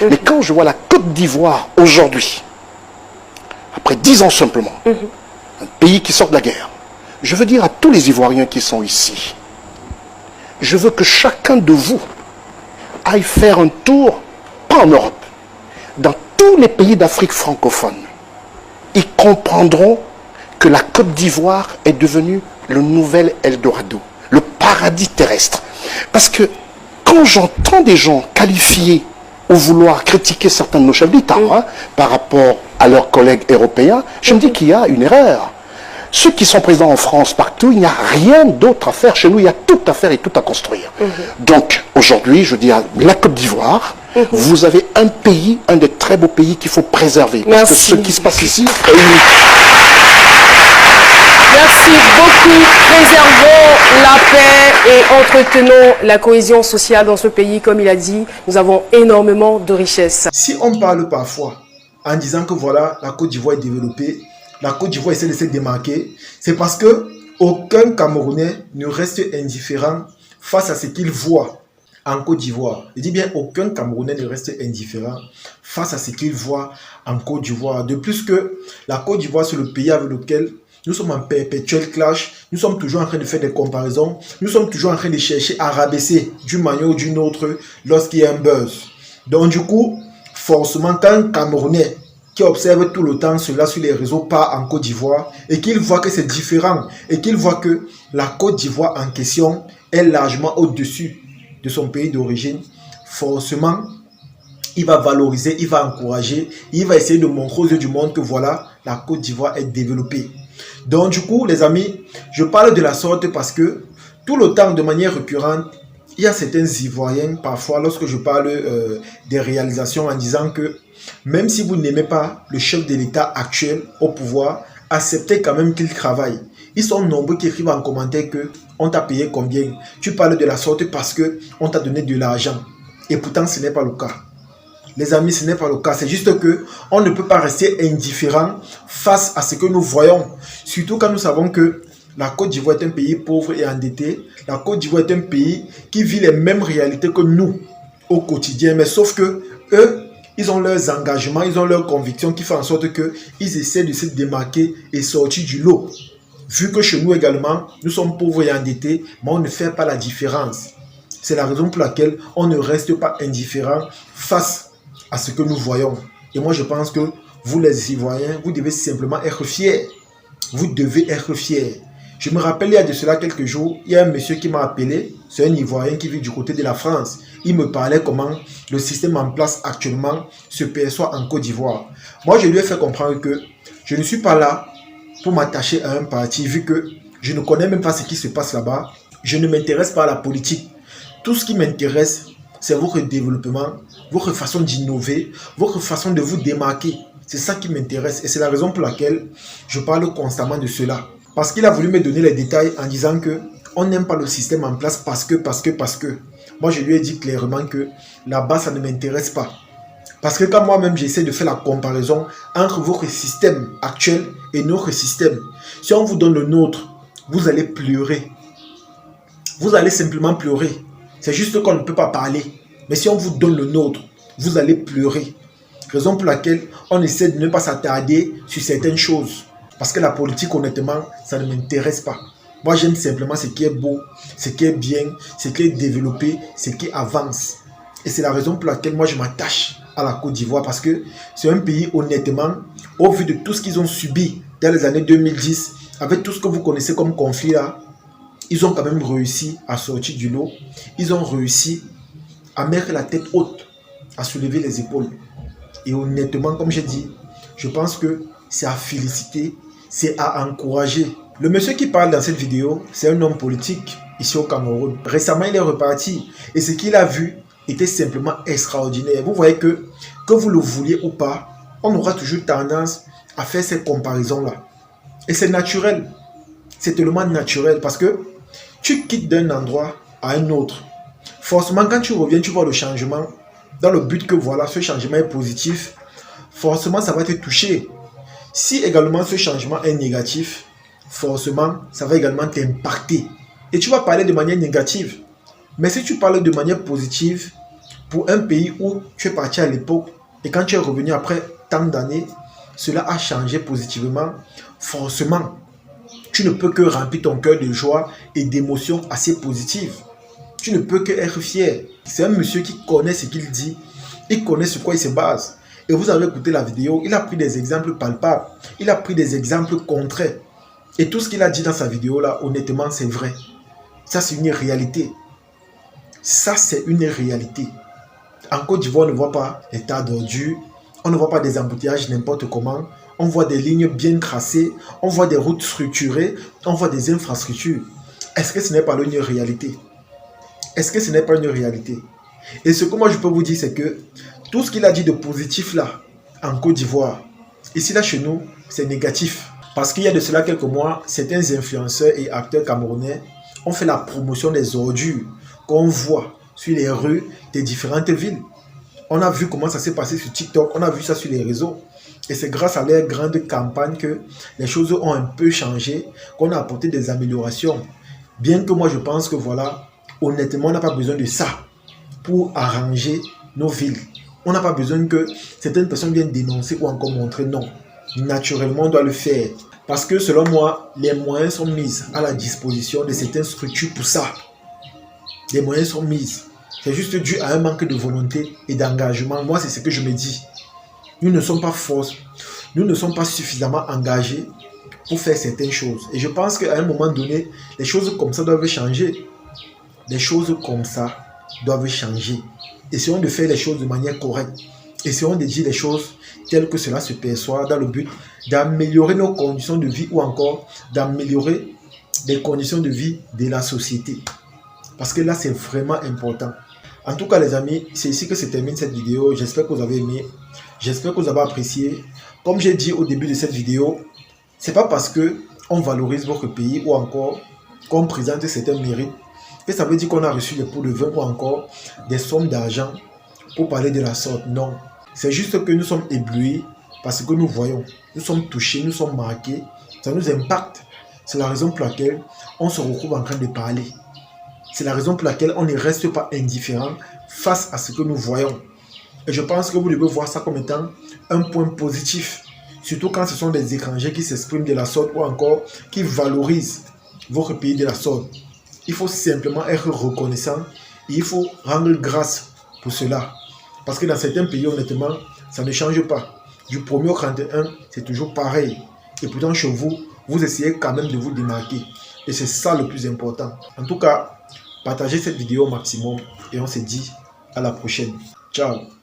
Mais quand je vois la Côte d'Ivoire aujourd'hui, après 10 ans simplement, un pays qui sort de la guerre, je veux dire à tous les Ivoiriens qui sont ici, je veux que chacun de vous aille faire un tour, pas en Europe, dans tous les pays d'Afrique francophone. Ils comprendront que la Côte d'Ivoire est devenue le nouvel Eldorado, le paradis terrestre. Parce que quand j'entends des gens qualifiés ou vouloir critiquer certains de nos chefs d'État par rapport à leurs collègues européens, je me dis qu'il y a une erreur. Ceux qui sont présents en France, partout, il n'y a rien d'autre à faire. Chez nous, il y a tout à faire et tout à construire. Donc, aujourd'hui, je dis à la Côte d'Ivoire, vous avez un pays, un des très beaux pays qu'il faut préserver. Parce que ce qui se passe ici est unique. Merci beaucoup. Préservons la paix et entretenons la cohésion sociale dans ce pays. Comme il a dit, nous avons énormément de richesses. Si on parle parfois en disant que voilà, la Côte d'Ivoire est développée, la Côte d'Ivoire essaie de se démarquer, c'est parce que aucun Camerounais ne reste indifférent face à ce qu'il voit en Côte d'Ivoire. Je dis bien, aucun Camerounais ne reste indifférent face à ce qu'il voit en Côte d'Ivoire. De plus que la Côte d'Ivoire, c'est le pays avec lequel nous sommes en perpétuel clash, nous sommes toujours en train de faire des comparaisons, nous sommes toujours en train de chercher à rabaisser d'une manière ou d'une autre lorsqu'il y a un buzz. Donc du coup, forcément, quand un Camerounais qui observe tout le temps cela sur les réseaux part en Côte d'Ivoire et qu'il voit que c'est différent et qu'il voit que la Côte d'Ivoire en question est largement au-dessus de son pays d'origine, forcément, il va valoriser, il va encourager, il va essayer de montrer aux yeux du monde que voilà, la Côte d'Ivoire est développée. Donc du coup, les amis, je parle de la sorte parce que tout le temps, de manière récurrente, il y a certains Ivoiriens, parfois, lorsque je parle des réalisations en disant que même si vous n'aimez pas le chef de l'État actuel au pouvoir, acceptez quand même qu'il travaille. Ils sont nombreux qui écrivent en commentaire que on t'a payé combien. Tu parles de la sorte parce que on t'a donné de l'argent. Et pourtant, ce n'est pas le cas. Les amis, ce n'est pas le cas. C'est juste que on ne peut pas rester indifférent face à ce que nous voyons. Surtout quand nous savons que la Côte d'Ivoire est un pays pauvre et endetté. La Côte d'Ivoire est un pays qui vit les mêmes réalités que nous au quotidien. Mais sauf que eux, ils ont leurs engagements, ils ont leurs convictions qui font en sorte qu'ils essaient de se démarquer et sortir du lot. Vu que chez nous également, nous sommes pauvres et endettés, mais on ne fait pas la différence. C'est la raison pour laquelle on ne reste pas indifférent face à ce que nous voyons. Et moi, je pense que vous, les Ivoiriens, vous devez simplement être fiers. Vous devez être fiers. Je me rappelle, il y a de cela quelques jours, il y a un monsieur qui m'a appelé, c'est un Ivoirien qui vit du côté de la France. Il me parlait comment le système en place actuellement se perçoit en Côte d'Ivoire. Moi, je lui ai fait comprendre que je ne suis pas là pour m'attacher à un parti, vu que je ne connais même pas ce qui se passe là-bas. Je ne m'intéresse pas à la politique. Tout ce qui m'intéresse, c'est votre développement, votre façon d'innover, votre façon de vous démarquer. C'est ça qui m'intéresse et c'est la raison pour laquelle je parle constamment de cela. Parce qu'il a voulu me donner les détails en disant que on n'aime pas le système en place parce que. Moi, je lui ai dit clairement que là-bas, ça ne m'intéresse pas. Parce que quand moi-même, j'essaie de faire la comparaison entre votre système actuel et notre système, si on vous donne le nôtre, vous allez pleurer. Vous allez simplement pleurer. C'est juste qu'on ne peut pas parler. Mais si on vous donne le nôtre, vous allez pleurer. Raison pour laquelle on essaie de ne pas s'attarder sur certaines choses. Parce que la politique, honnêtement, ça ne m'intéresse pas. Moi, j'aime simplement ce qui est beau, ce qui est bien, ce qui est développé, ce qui avance. Et c'est la raison pour laquelle moi, je m'attache à la Côte d'Ivoire. Parce que c'est un pays, honnêtement, au vu de tout ce qu'ils ont subi dans les années 2010, avec tout ce que vous connaissez comme conflit là, ils ont quand même réussi à sortir du lot. Ils ont réussi à mettre la tête haute, à soulever les épaules. Et honnêtement, comme j'ai dit, je pense que c'est à féliciter, c'est à encourager. Le monsieur qui parle dans cette vidéo, c'est un homme politique ici au Cameroun. Récemment, il est reparti et ce qu'il a vu était simplement extraordinaire. Vous voyez que vous le vouliez ou pas, on aura toujours tendance à faire ces comparaisons-là. Et c'est naturel. C'est tellement naturel parce que tu quittes d'un endroit à un autre. Forcément, quand tu reviens, tu vois le changement dans le but que voilà, ce changement est positif. Forcément, ça va te toucher. Si également ce changement est négatif, forcément, ça va également t'impacter. Et tu vas parler de manière négative. Mais si tu parles de manière positive, Pour un pays où tu es parti à l'époque et quand tu es revenu après tant d'années, cela a changé positivement. Forcément, tu ne peux que remplir ton cœur de joie et d'émotions assez positives. Tu ne peux que être fier. C'est un monsieur qui connaît ce qu'il dit. Il connaît sur quoi il se base. Et vous avez écouté la vidéo, il a pris des exemples palpables. Il a pris des exemples concrets. Et tout ce qu'il a dit dans sa vidéo là, honnêtement, c'est vrai. Ça, c'est une réalité. Ça, c'est une réalité. En Côte d'Ivoire, on ne voit pas les tas d'ordures. On ne voit pas des embouteillages n'importe comment. On voit des lignes bien tracées. On voit des routes structurées. On voit des infrastructures. Est-ce que ce n'est pas une réalité? Est-ce que ce n'est pas une réalité? Et ce que moi je peux vous dire, c'est que tout ce qu'il a dit de positif là, en Côte d'Ivoire, ici là chez nous, c'est négatif. Parce qu'il y a de cela quelques mois, certains influenceurs et acteurs camerounais ont fait la promotion des ordures qu'on voit sur les rues des différentes villes. On a vu comment ça s'est passé sur TikTok, on a vu ça sur les réseaux. Et c'est grâce à leur grande campagne que les choses ont un peu changé, qu'on a apporté des améliorations. Bien que moi je pense que voilà, honnêtement, on n'a pas besoin de ça pour arranger nos villes. On n'a pas besoin que certaines personnes viennent dénoncer ou encore montrer non. Naturellement, on doit le faire. Parce que selon moi, les moyens sont mis à la disposition de certaines structures pour ça. Les moyens sont mis. C'est juste dû à un manque de volonté et d'engagement. Moi, c'est ce que je me dis. Nous ne sommes pas forts. Nous ne sommes pas suffisamment engagés pour faire certaines choses. Et je pense qu'à un moment donné, les choses comme ça doivent changer. Les choses comme ça doivent changer. Essayons de faire les choses de manière correcte. Essayons de dire les choses telles que cela se perçoit dans le but d'améliorer nos conditions de vie ou encore d'améliorer les conditions de vie de la société. Parce que là, c'est vraiment important. En tout cas, les amis, c'est ici que se termine cette vidéo. J'espère que vous avez aimé. J'espère que vous avez apprécié. Comme j'ai dit au début de cette vidéo, c'est pas parce que on valorise votre pays ou encore qu'on présente certains mérites et ça veut dire qu'on a reçu des pots de vin ou encore des sommes d'argent pour parler de la sorte. Non. C'est juste que nous sommes éblouis parce que nous voyons. Nous sommes touchés, nous sommes marqués. Ça nous impacte. C'est la raison pour laquelle on se retrouve en train de parler. C'est la raison pour laquelle on ne reste pas indifférent face à ce que nous voyons. Et je pense que vous devez voir ça comme étant un point positif. Surtout quand ce sont des étrangers qui s'expriment de la sorte ou encore qui valorisent votre pays de la sorte. Il faut simplement être reconnaissant et il faut rendre grâce pour cela. Parce que dans certains pays, honnêtement, ça ne change pas. Du 1er au 31, c'est toujours pareil. Et pourtant, chez vous, vous essayez quand même de vous démarquer. Et c'est ça le plus important. En tout cas, partagez cette vidéo au maximum et on se dit à la prochaine. Ciao.